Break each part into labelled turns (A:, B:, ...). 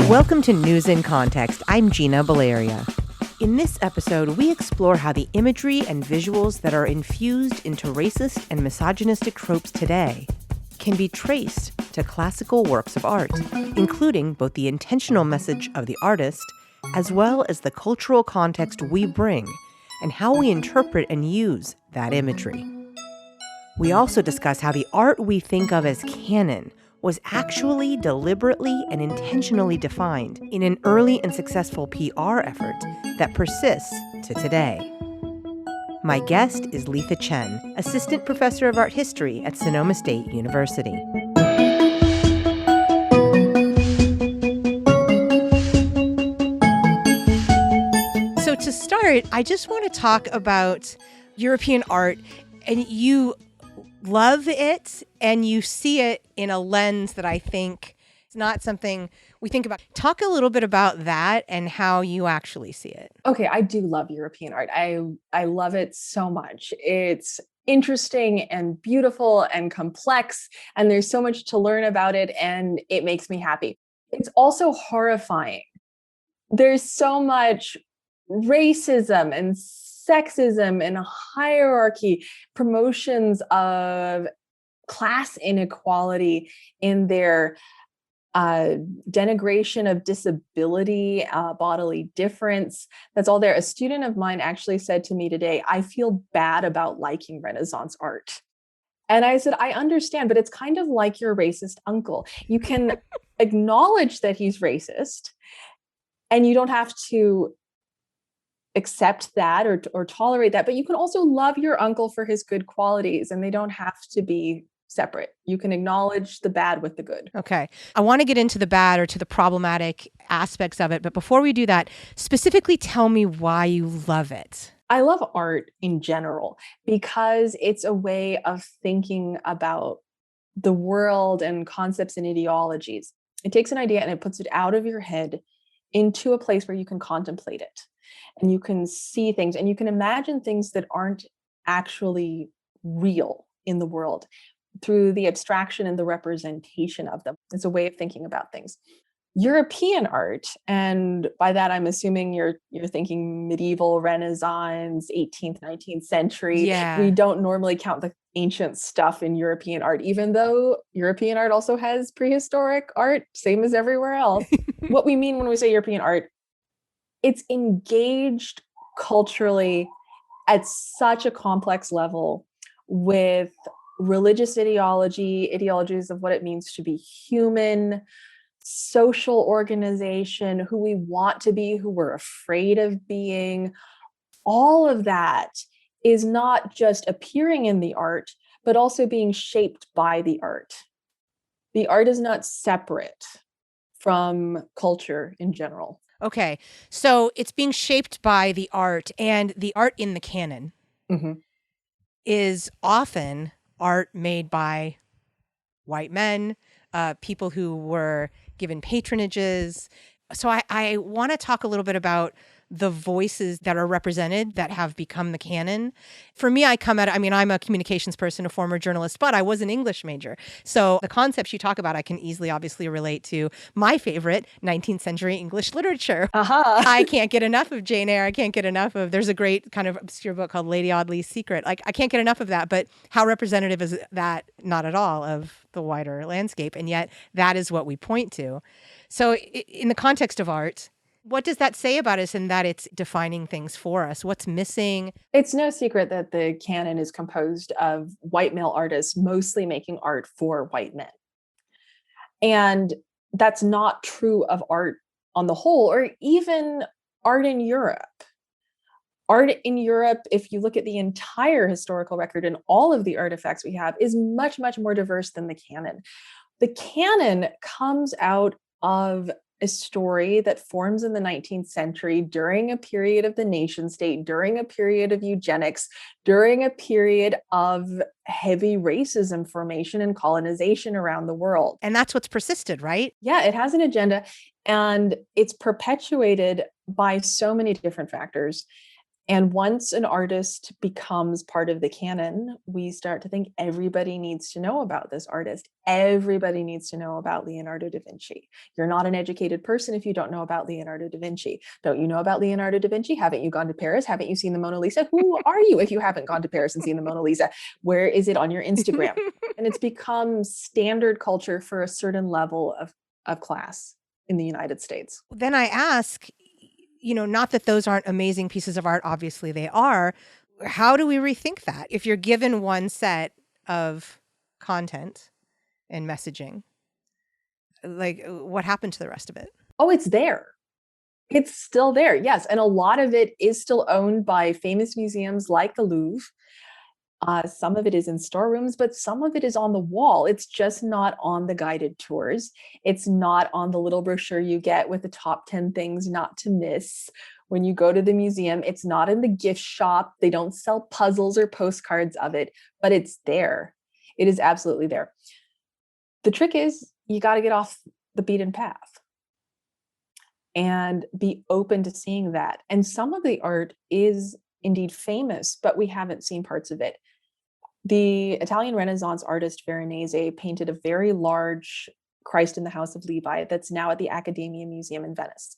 A: Welcome to News in Context. I'm Gina Valeria. In this episode, we explore how the imagery and visuals that are infused into racist and misogynistic tropes today can be traced to classical works of art, including both the intentional message of the artist as well as the cultural context we bring and how we interpret and use that imagery. We also discuss how the art we think of as canon was actually deliberately and intentionally defined in an early and successful PR effort that persists to today. My guest is Letha Ch'ien, Assistant Professor of Art History at Sonoma State University. So to start, I just want to talk about European art, and you love it and you see it in a lens that I think is not something we think about. Talk a little bit about that and how you actually see it.
B: Okay, I do love European art. I love it so much. It's interesting and beautiful and complex, and there's so much to learn about it, and it makes me happy. It's also horrifying. There's so much racism and sexism and hierarchy, promotions of class inequality in their denigration of disability, bodily difference. That's all there. A student of mine actually said to me today, I feel bad about liking Renaissance art. And I said, I understand, but it's kind of like your racist uncle. You can acknowledge that he's racist, and you don't have to accept that or tolerate that, but you can also love your uncle for his good qualities, and they don't have to be separate. You can acknowledge the bad with the good.
A: Okay. I want to get into the bad or to the problematic aspects of it, but before we do that, specifically tell me why you love it.
B: I love art in general because it's a way of thinking about the world and concepts and ideologies. It takes an idea and it puts it out of your head into a place where you can contemplate it. And you can see things and you can imagine things that aren't actually real in the world through the abstraction and the representation of them. It's a way of thinking about things. European art, and by that I'm assuming you're thinking medieval, Renaissance, 18th, 19th century.
A: Yeah.
B: We don't normally count the ancient stuff in European art, even though European art also has prehistoric art, same as everywhere else. What we mean when we say European art, it's engaged culturally at such a complex level with religious ideologies of what it means to be human, social organization, who we want to be, who we're afraid of being. All of that is not just appearing in the art, but also being shaped by the art. The art is not separate from culture in general.
A: Okay. So it's being shaped by the art, and the art in the canon is often art made by white men, people who were given patronages. So I want to talk a little bit about the voices that are represented that have become the canon. For me, I'm a communications person, a former journalist, but I was an English major. So the concepts you talk about, I can easily, obviously relate to my favorite 19th century English literature. I can't get enough of Jane Eyre. I can't get enough of, there's a great kind of obscure book called Lady Audley's Secret. Like, I can't get enough of that, but how representative is that? Not at all of the wider landscape. And yet that is what we point to. So in the context of art, what does that say about us in that it's defining things for us? What's missing?
B: It's no secret that the canon is composed of white male artists mostly making art for white men. And that's not true of art on the whole, or even art in Europe. Art in Europe, if you look at the entire historical record and all of the artifacts we have, is much, much more diverse than the canon. The canon comes out of a story that forms in the 19th century during a period of the nation state, during a period of eugenics, during a period of heavy racism formation and colonization around the world.
A: And that's what's persisted, right?
B: Yeah, it has an agenda, and it's perpetuated by so many different factors. And once an artist becomes part of the canon, we start to think everybody needs to know about this artist. Everybody needs to know about Leonardo da Vinci. You're not an educated person if you don't know about Leonardo da Vinci. Don't you know about Leonardo da Vinci? Haven't you gone to Paris? Haven't you seen the Mona Lisa? Who are you if you haven't gone to Paris and seen the Mona Lisa? Where is it on your Instagram? And it's become standard culture for a certain level of class in the United States.
A: Then I ask, not that those aren't amazing pieces of art, obviously they are. How do we rethink that? If you're given one set of content and messaging, like what happened to the rest of it?
B: Oh, it's there. It's still there, yes. And a lot of it is still owned by famous museums like the Louvre. Some of it is in storerooms, but some of it is on the wall. It's just not on the guided tours. It's not on the little brochure you get with the top 10 things not to miss when you go to the museum. It's not in the gift shop. They don't sell puzzles or postcards of it, but it's there. It is absolutely there. The trick is you got to get off the beaten path and be open to seeing that. And some of the art is indeed famous, but we haven't seen parts of it. The Italian Renaissance artist Veronese painted a very large Christ in the House of Levi that's now at the Accademia Museum in Venice.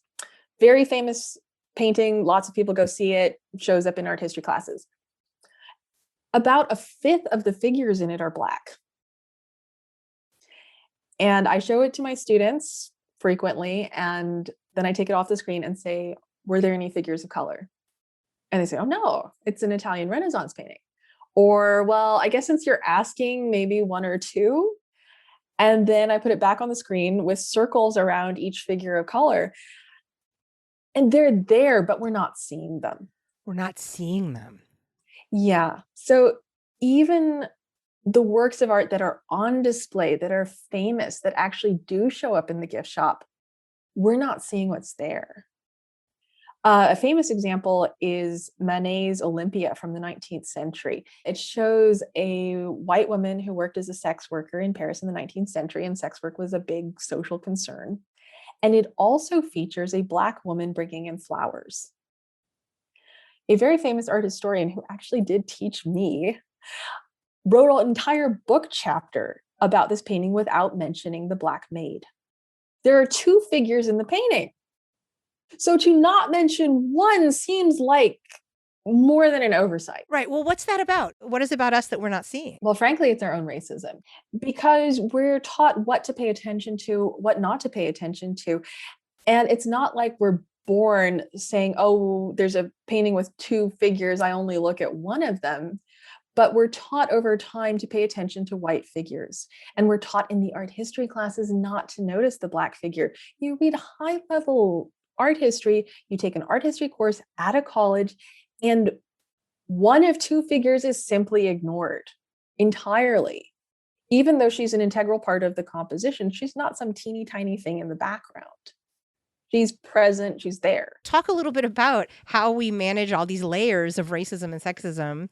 B: Very famous painting. Lots of people go see it. Shows up in art history classes. About a fifth of the figures in it are Black. And I show it to my students frequently, and then I take it off the screen and say, were there any figures of color? And they say, oh no, it's an Italian Renaissance painting. Or, well, I guess since you're asking, maybe one or two. And then I put it back on the screen with circles around each figure of color. And they're there, but we're not seeing them.
A: We're not seeing them.
B: Yeah. So even the works of art that are on display, that are famous, that actually do show up in the gift shop, we're not seeing what's there. A famous example is Manet's Olympia from the 19th century. It shows a white woman who worked as a sex worker in Paris in the 19th century, and sex work was a big social concern. And it also features a Black woman bringing in flowers. A very famous art historian who actually did teach me wrote an entire book chapter about this painting without mentioning the Black maid. There are two figures in the painting. So to not mention one seems like more than an oversight.
A: Right. Well, what's that about? What is it about us that we're not seeing?
B: Well, frankly, it's our own racism, because we're taught what to pay attention to, what not to pay attention to. And it's not like we're born saying, oh, there's a painting with two figures, I only look at one of them. But we're taught over time to pay attention to white figures. And we're taught in the art history classes not to notice the Black figure. You read high-level art history, you take an art history course at a college, and one of two figures is simply ignored entirely. Even though she's an integral part of the composition, she's not some teeny tiny thing in the background. She's present, she's there.
A: Talk a little bit about how we manage all these layers of racism and sexism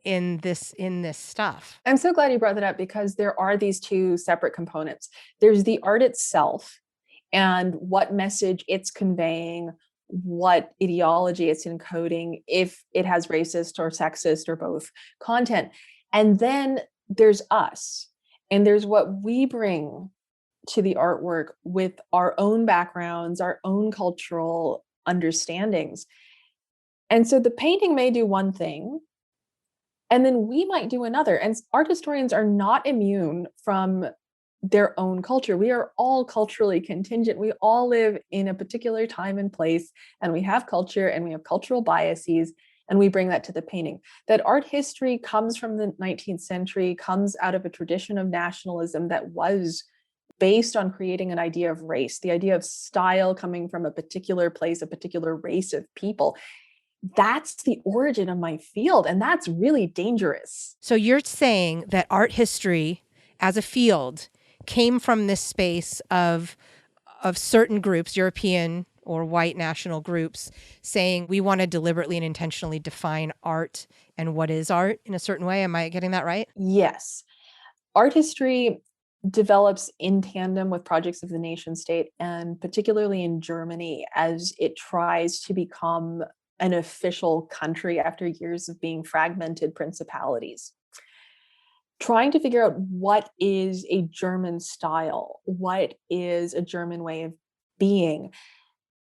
A: in this stuff.
B: I'm so glad you brought that up, because there are these two separate components. There's the art itself and what message it's conveying, what ideology it's encoding, if it has racist or sexist or both content. And then there's us, and there's what we bring to the artwork with our own backgrounds, our own cultural understandings. And so the painting may do one thing, and then we might do another. And art historians are not immune from their own culture. We are all culturally contingent. We all live in a particular time and place, and we have culture and we have cultural biases, and we bring that to the painting. That art history comes from the 19th century, comes out of a tradition of nationalism that was based on creating an idea of race, the idea of style coming from a particular place, a particular race of people. That's the origin of my field, and that's really dangerous.
A: So you're saying that art history as a field came from this space of certain groups, European or white national groups, saying we want to deliberately and intentionally define art and what is art in a certain way. Am I getting that right?
B: Yes. Art history develops in tandem with projects of the nation state, and particularly in Germany, as it tries to become an official country after years of being fragmented principalities. Trying to figure out what is a German style, what is a German way of being.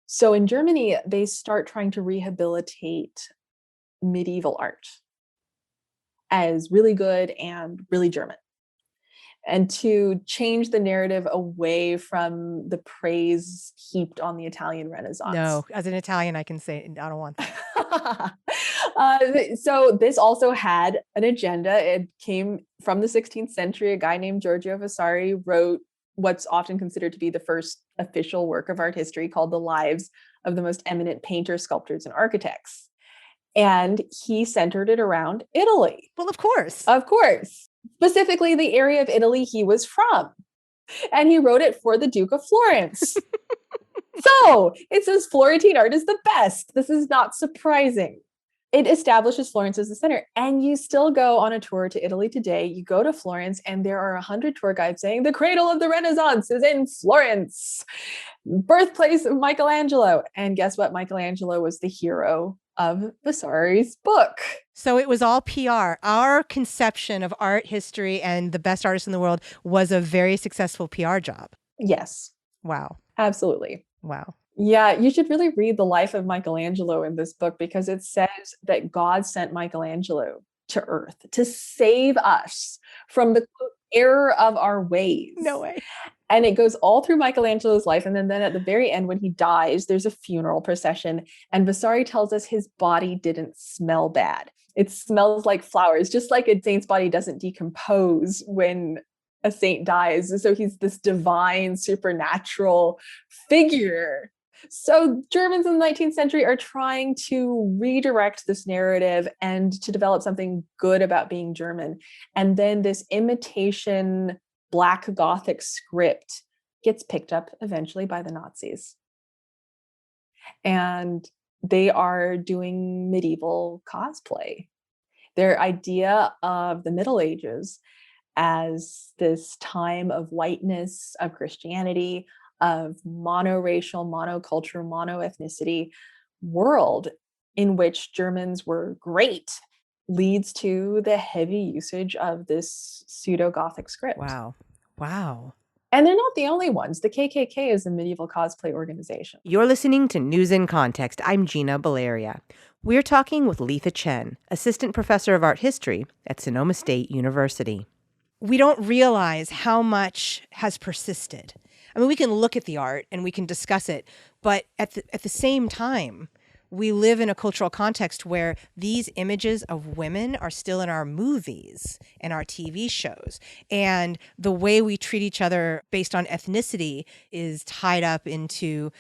B: So in Germany, they start trying to rehabilitate medieval art as really good and really German, and to change the narrative away from the praise heaped on the Italian Renaissance.
A: No, as an Italian, I can say I don't want that.
B: So this also had an agenda. It came from the 16th century. A guy named Giorgio Vasari wrote what's often considered to be the first official work of art history, called The Lives of the Most Eminent Painters, Sculptors, and Architects. And he centered it around Italy.
A: Well, of course.
B: Of course. Specifically the area of Italy he was from. And he wrote it for the Duke of Florence. So it says Florentine art is the best. This is not surprising. It establishes Florence as the center. And you still go on a tour to Italy today. You go to Florence and there are 100 tour guides saying the cradle of the Renaissance is in Florence, birthplace of Michelangelo. And guess what? Michelangelo was the hero of Vasari's book.
A: So it was all PR. Our conception of art history and the best artists in the world was a very successful PR job.
B: Yes.
A: Wow.
B: Absolutely.
A: Wow.
B: Yeah, you should really read the life of Michelangelo in this book, because it says that God sent Michelangelo to Earth to save us from the error of our ways.
A: No way.
B: And it goes all through Michelangelo's life. And then at the very end, when he dies, there's a funeral procession. And Vasari tells us his body didn't smell bad. It smells like flowers, just like a saint's body doesn't decompose when a saint dies. So he's this divine, supernatural figure. So Germans in the 19th century are trying to redirect this narrative and to develop something good about being German. And then this imitation Black Gothic script gets picked up eventually by the Nazis. And they are doing medieval cosplay. Their idea of the Middle Ages as this time of whiteness, of Christianity, of monoracial, monoculture, monoethnicity world in which Germans were great, leads to the heavy usage of this pseudo-Gothic script.
A: Wow. Wow.
B: And they're not the only ones. The KKK is a medieval cosplay organization.
A: You're listening to News in Context. I'm Gina Baleria. We're talking with Letha Ch'ien, Assistant Professor of Art History at Sonoma State University. We don't realize how much has persisted. I mean, we can look at the art and we can discuss it, but at the same time, we live in a cultural context where these images of women are still in our movies and our TV shows. And the way we treat each other based on ethnicity is tied up into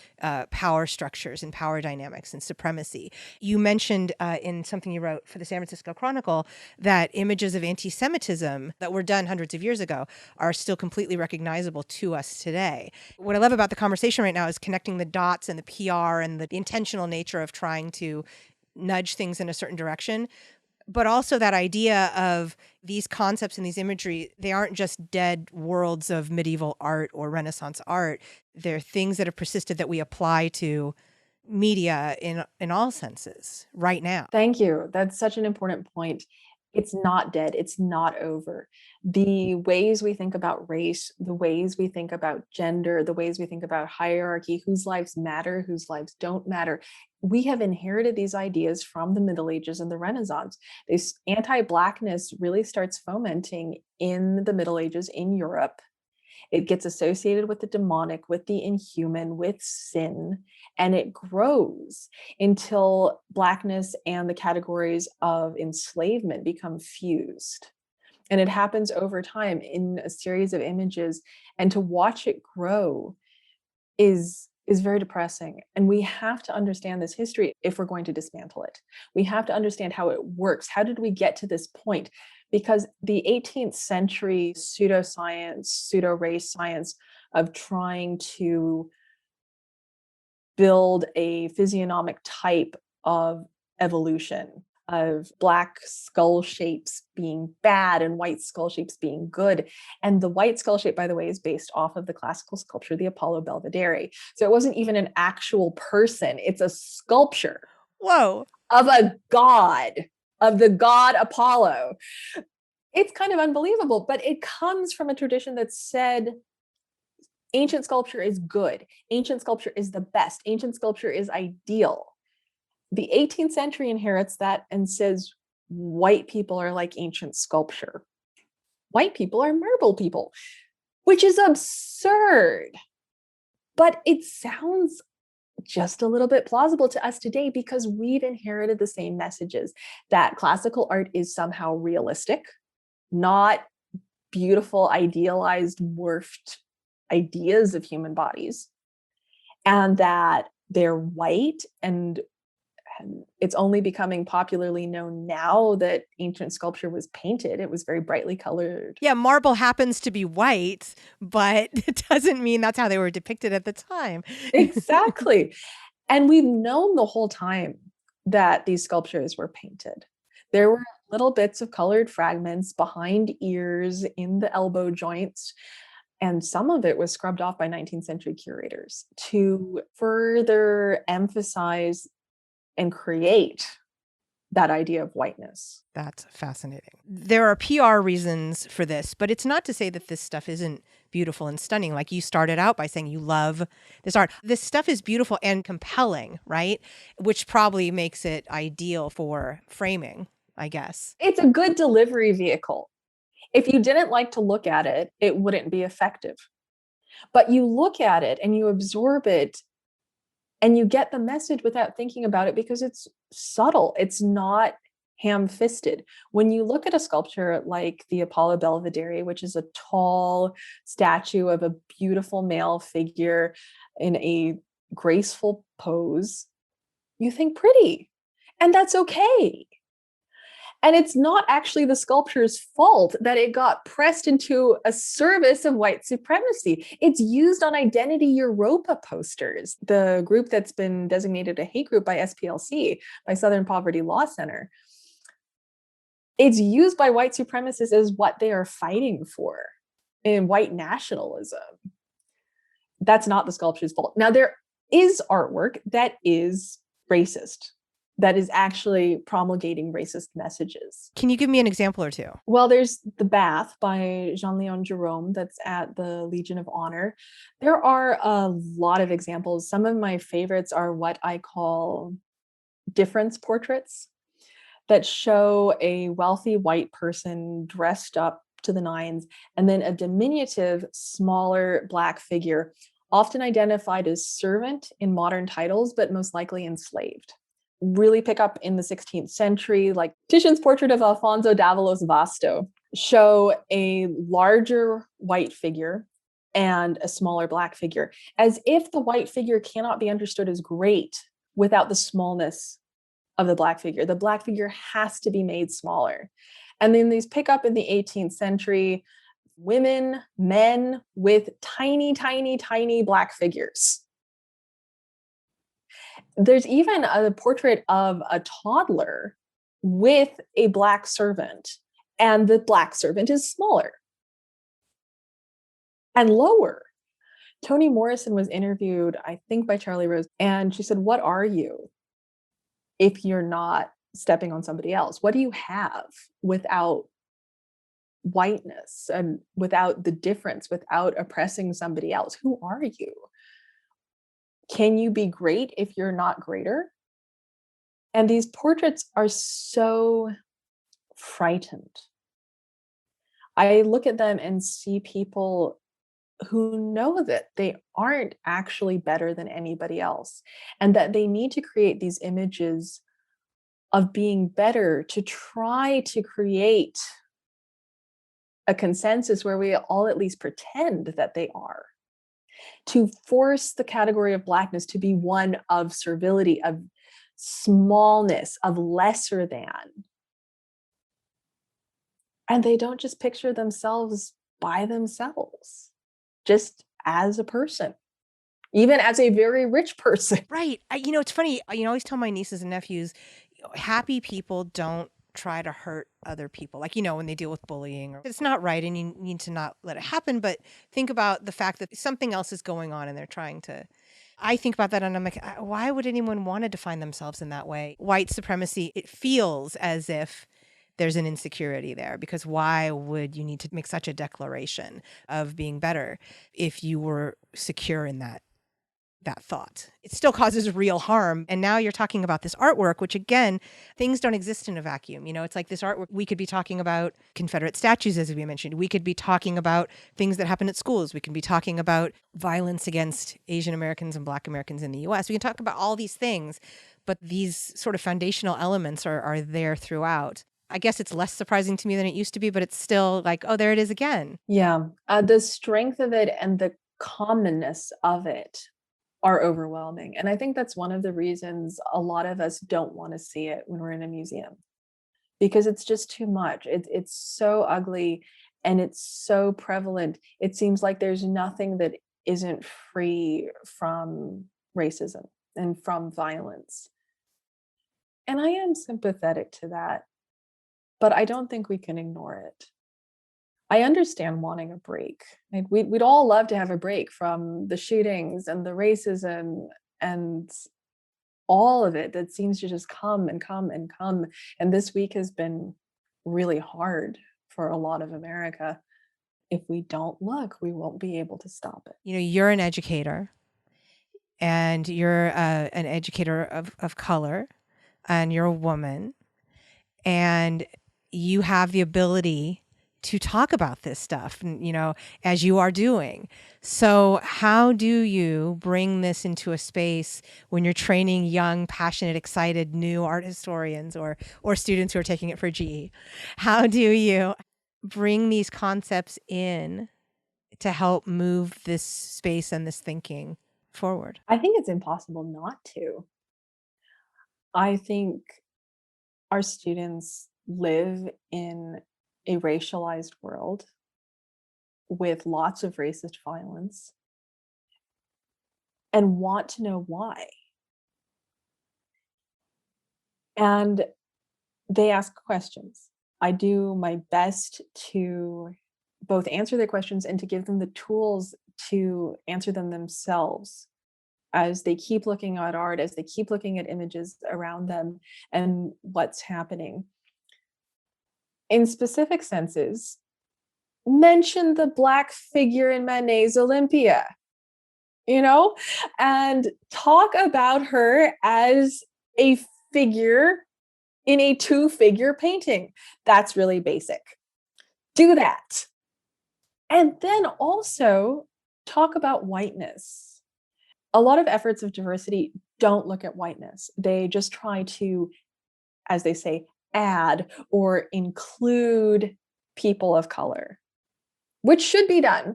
A: power structures and power dynamics and supremacy. You mentioned in something you wrote for the San Francisco Chronicle that images of anti-Semitism that were done hundreds of years ago are still completely recognizable to us today. What I love about the conversation right now is connecting the dots and the PR and the intentional nature of trying to nudge things in a certain direction, but also that idea of these concepts and these imagery, they aren't just dead worlds of medieval art or Renaissance art. They're things that have persisted that we apply to media in all senses right now.
B: Thank you. That's such an important point. It's not dead. It's not over. The ways we think about race, the ways we think about gender, the ways we think about hierarchy, whose lives matter, whose lives don't matter. We have inherited these ideas from the Middle Ages and the Renaissance. This anti-Blackness really starts fomenting in the Middle Ages in Europe. It gets associated with the demonic, with the inhuman, with sin, and it grows until Blackness and the categories of enslavement become fused. And it happens over time in a series of images. And to watch it grow is very depressing. And we have to understand this history if we're going to dismantle it. We have to understand how it works. How did we get to this point? Because the 18th century pseudoscience, pseudo-race science of trying to build a physiognomic type of evolution, of Black skull shapes being bad and white skull shapes being good. And the white skull shape, by the way, is based off of the classical sculpture, the Apollo Belvedere. So it wasn't even an actual person, it's a sculpture.
A: Whoa.
B: of a god, of the god Apollo. It's kind of unbelievable, but it comes from a tradition that said ancient sculpture is good. Ancient sculpture is the best. Ancient sculpture is ideal. The 18th century inherits that and says white people are like ancient sculpture. White people are marble people, which is absurd. But it sounds just a little bit plausible to us today because we've inherited the same messages that classical art is somehow realistic, not beautiful, idealized, morphed ideas of human bodies, and that they're white. And it's only becoming popularly known now that ancient sculpture was painted. It was very brightly colored.
A: Yeah, marble happens to be white, but it doesn't mean that's how they were depicted at the time.
B: Exactly. And we've known the whole time that these sculptures were painted. There were little bits of colored fragments behind ears, in the elbow joints, and some of it was scrubbed off by 19th century curators to further emphasize and create that idea of whiteness.
A: That's fascinating. There are PR reasons for this, but it's not to say that this stuff isn't beautiful and stunning. Like you started out by saying you love this art. This stuff is beautiful and compelling, right? Which probably makes it ideal for framing, I guess.
B: It's a good delivery vehicle. If you didn't like to look at it, it wouldn't be effective. But you look at it and you absorb it and you get the message without thinking about it because it's subtle. It's not ham-fisted. When you look at a sculpture like the Apollo Belvedere, which is a tall statue of a beautiful male figure in a graceful pose, you think pretty, and that's okay. And it's not actually the sculpture's fault that it got pressed into a service of white supremacy. It's used on Identity Europa posters, the group that's been designated a hate group by SPLC, by Southern Poverty Law Center. It's used by white supremacists as what they are fighting for in white nationalism. That's not the sculpture's fault. Now, there is artwork that is racist, that is actually promulgating racist messages.
A: Can you give me an example or two?
B: Well, there's The Bath by Jean-Léon Jerome that's at the Legion of Honor. There are a lot of examples. Some of my favorites are what I call difference portraits that show a wealthy white person dressed up to the nines, and then a diminutive, smaller Black figure, often identified as servant in modern titles, but most likely enslaved. Really pick up in the 16th century, like Titian's portrait of Alfonso d'Avalos Vasto, show a larger white figure and a smaller Black figure, as if the white figure cannot be understood as great without the smallness of the Black figure. The Black figure has to be made smaller. And then these pick up in the 18th century, women, men with tiny, tiny, tiny Black figures. There's even a portrait of a toddler with a Black servant, and the Black servant is smaller and lower. Toni Morrison was interviewed, I think, by Charlie Rose, and she said, "What are you if you're not stepping on somebody else? What do you have without whiteness and without the difference, without oppressing somebody else? Who are you? Can you be great if you're not greater?" And these portraits are so frightened. I look at them and see people who know that they aren't actually better than anybody else, and that they need to create these images of being better to try to create a consensus where we all at least pretend that they are, to force the category of Blackness to be one of servility, of smallness, of lesser than. And they don't just picture themselves by themselves, just as a person, even as a very rich person.
A: Right. It's funny. I always tell my nieces and nephews, happy people don't try to hurt other people. Like, when they deal with bullying, or it's not right and you need to not let it happen. But think about the fact that something else is going on and they're trying to I think about that and I'm like, why would anyone want to define themselves in that way? White supremacy, it feels as if there's an insecurity there, because why would you need to make such a declaration of being better if you were secure in that thought? It still causes real harm. And now you're talking about this artwork, which again, things don't exist in a vacuum. It's like this artwork, we could be talking about Confederate statues, as we mentioned. We could be talking about things that happen at schools. We can be talking about violence against Asian Americans and Black Americans in the US. We can talk about all these things, but these sort of foundational elements are there throughout. I guess it's less surprising to me than it used to be, but it's still like, oh, there it is again.
B: Yeah. The strength of it and the commonness of it are overwhelming. And I think that's one of the reasons a lot of us don't want to see it when we're in a museum, because it's just too much. It's so ugly and it's so prevalent. It seems like there's nothing that isn't free from racism and from violence. And I am sympathetic to that, but I don't think we can ignore it. I understand wanting a break. Like we'd all love to have a break from the shootings and the racism and all of it that seems to just come and come and come. And this week has been really hard for a lot of America. If we don't look, we won't be able to stop it.
A: You're an educator, and you're an educator of color, and you're a woman, and you have the ability to talk about this stuff, as you are doing. So how do you bring this into a space when you're training young, passionate, excited, new art historians or students who are taking it for GE? How do you bring these concepts in to help move this space and this thinking forward?
B: I think it's impossible not to. I think our students live in a racialized world with lots of racist violence and want to know why. And they ask questions. I do my best to both answer their questions and to give them the tools to answer them themselves as they keep looking at art, as they keep looking at images around them and what's happening. In specific senses, mention the Black figure in Manet's Olympia, and talk about her as a figure in a 2-figure painting. That's really basic. Do that. And then also talk about whiteness. A lot of efforts of diversity don't look at whiteness. They just try to, as they say, add or include people of color, which should be done.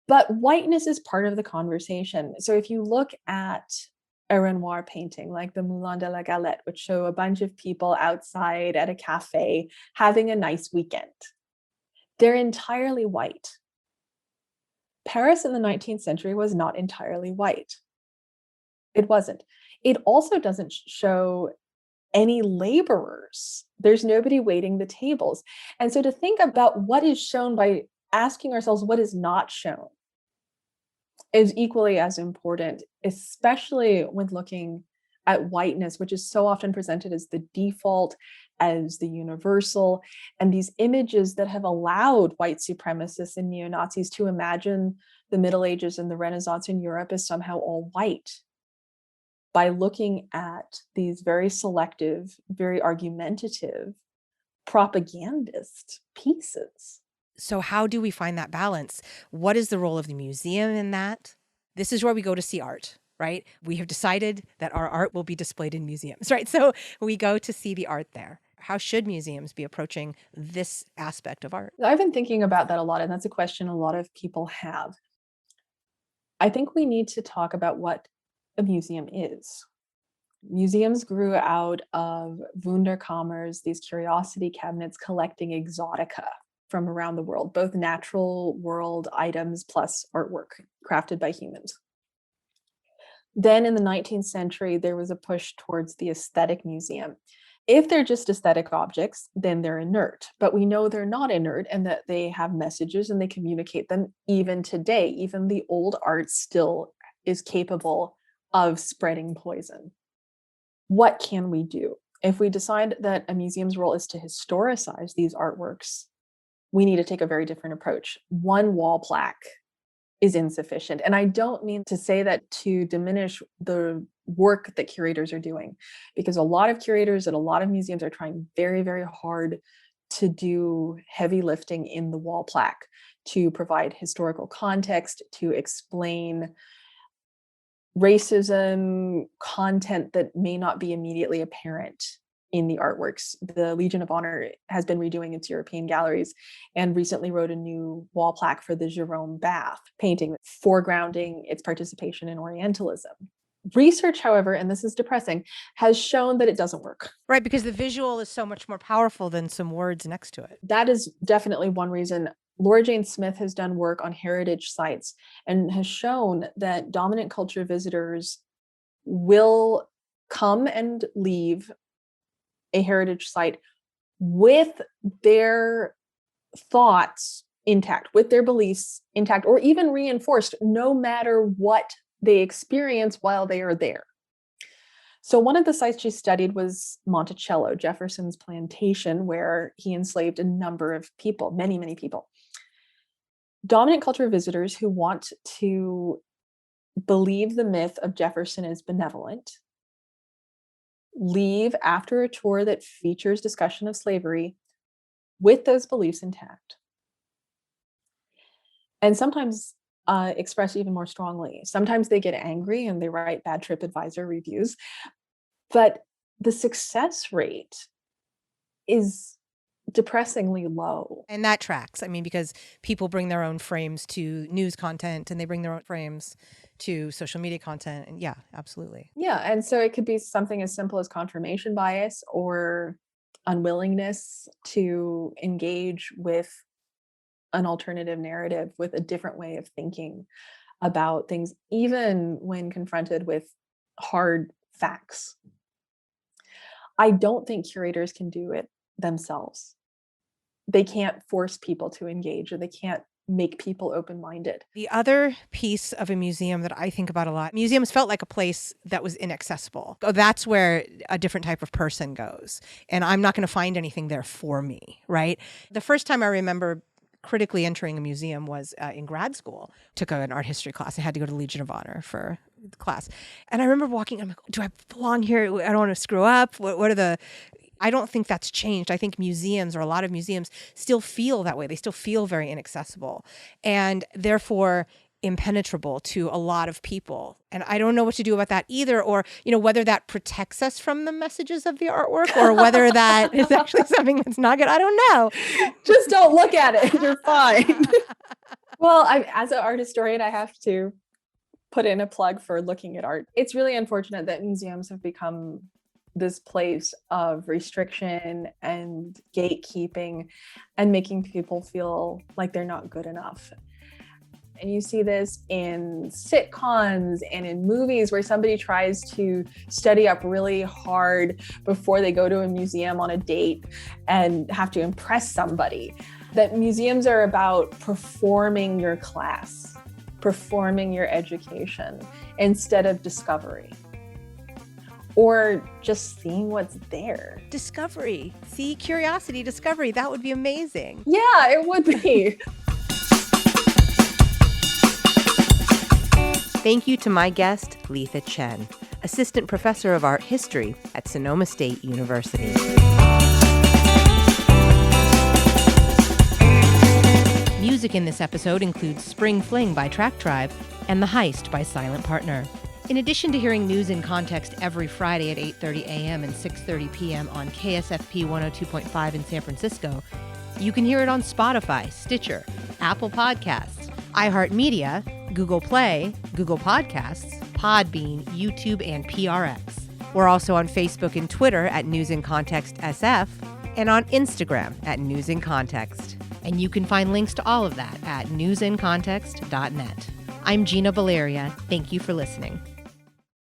B: But whiteness is part of the conversation. So if you look at a Renoir painting like the Moulin de la Galette, which show a bunch of people outside at a cafe having a nice weekend, they're entirely white. Paris in the 19th century was not entirely white. It wasn't. It also doesn't show any laborers. There's nobody waiting the tables. And so to think about what is shown by asking ourselves what is not shown is equally as important, especially when looking at whiteness, which is so often presented as the default, as the universal, and these images that have allowed white supremacists and neo-Nazis to imagine the Middle Ages and the Renaissance in Europe as somehow all white by looking at these very selective, very argumentative propagandist pieces.
A: So how do we find that balance? What is the role of the museum in that? This is where we go to see art, right? We have decided that our art will be displayed in museums, right? So we go to see the art there. How should museums be approaching this aspect of art?
B: I've been thinking about that a lot, and that's a question a lot of people have. I think we need to talk about what a museum is. Museums grew out of Wunderkammers, these curiosity cabinets collecting exotica from around the world, both natural world items plus artwork crafted by humans. Then in the 19th century, there was a push towards the aesthetic museum. If they're just aesthetic objects, then they're inert. But we know they're not inert and that they have messages and they communicate them even today. Even the old art still is capable of spreading poison. What can we do? If we decide that a museum's role is to historicize these artworks, we need to take a very different approach. One wall plaque is insufficient. And I don't mean to say that to diminish the work that curators are doing, because a lot of curators at a lot of museums are trying very, very hard to do heavy lifting in the wall plaque, to provide historical context, to explain racism, content that may not be immediately apparent in the artworks. The Legion of Honor has been redoing its European galleries and recently wrote a new wall plaque for the Jerome Bath painting, foregrounding its participation in Orientalism. Research, however, and this is depressing, has shown that it doesn't work.
A: Right, because the visual is so much more powerful than some words next to it.
B: That is definitely one reason. Laura Jane Smith has done work on heritage sites and has shown that dominant culture visitors will come and leave a heritage site with their thoughts intact, with their beliefs intact, or even reinforced, no matter what they experience while they are there. So one of the sites she studied was Monticello, Jefferson's plantation, where he enslaved a number of people, many, many people. Dominant culture visitors who want to believe the myth of Jefferson as benevolent leave after a tour that features discussion of slavery with those beliefs intact. And sometimes express even more strongly. Sometimes they get angry and they write bad TripAdvisor reviews. But the success rate is depressingly low.
A: And that tracks. I mean, because people bring their own frames to news content and they bring their own frames to social media content. And yeah, absolutely.
B: Yeah. And so it could be something as simple as confirmation bias or unwillingness to engage with an alternative narrative, with a different way of thinking about things, even when confronted with hard facts. I don't think curators can do it themselves. They can't force people to engage, or they can't make people open-minded.
A: The other piece of a museum that I think about a lot, museums felt like a place that was inaccessible. That's where a different type of person goes. And I'm not going to find anything there for me, right? The first time I remember critically entering a museum was in grad school. Took an art history class. I had to go to Legion of Honor for the class. And I remember walking, I'm like, do I belong here? I don't want to screw up. What are the... I don't think that's changed. I think museums, or a lot of museums, still feel that way. They still feel very inaccessible and therefore impenetrable to a lot of people. And I don't know what to do about that either, or, you know, whether that protects us from the messages of the artwork or whether that is actually something that's not good. I don't know.
B: Just don't look at it. You're fine. Well, as an art historian, I have to put in a plug for looking at art. It's really unfortunate that museums have become this place of restriction and gatekeeping and making people feel like they're not good enough. And you see this in sitcoms and in movies where somebody tries to study up really hard before they go to a museum on a date and have to impress somebody. That museums are about performing your class, performing your education instead of discovery. Or just seeing what's there.
A: Discovery. See, curiosity, discovery. That would be amazing.
B: Yeah, it would be.
A: Thank you to my guest, Letha Ch'ien, Assistant Professor of Art History at Sonoma State University. Music in this episode includes Spring Fling by Track Tribe and The Heist by Silent Partner. In addition to hearing News in Context every Friday at 8:30 a.m. and 6:30 p.m. on KSFP 102.5 in San Francisco, you can hear it on Spotify, Stitcher, Apple Podcasts, iHeartMedia, Google Play, Google Podcasts, Podbean, YouTube, and PRX. We're also on Facebook and Twitter at News in Context SF and on Instagram at News in Context. And you can find links to all of that at newsincontext.net. I'm Gina Valeria. Thank you for listening.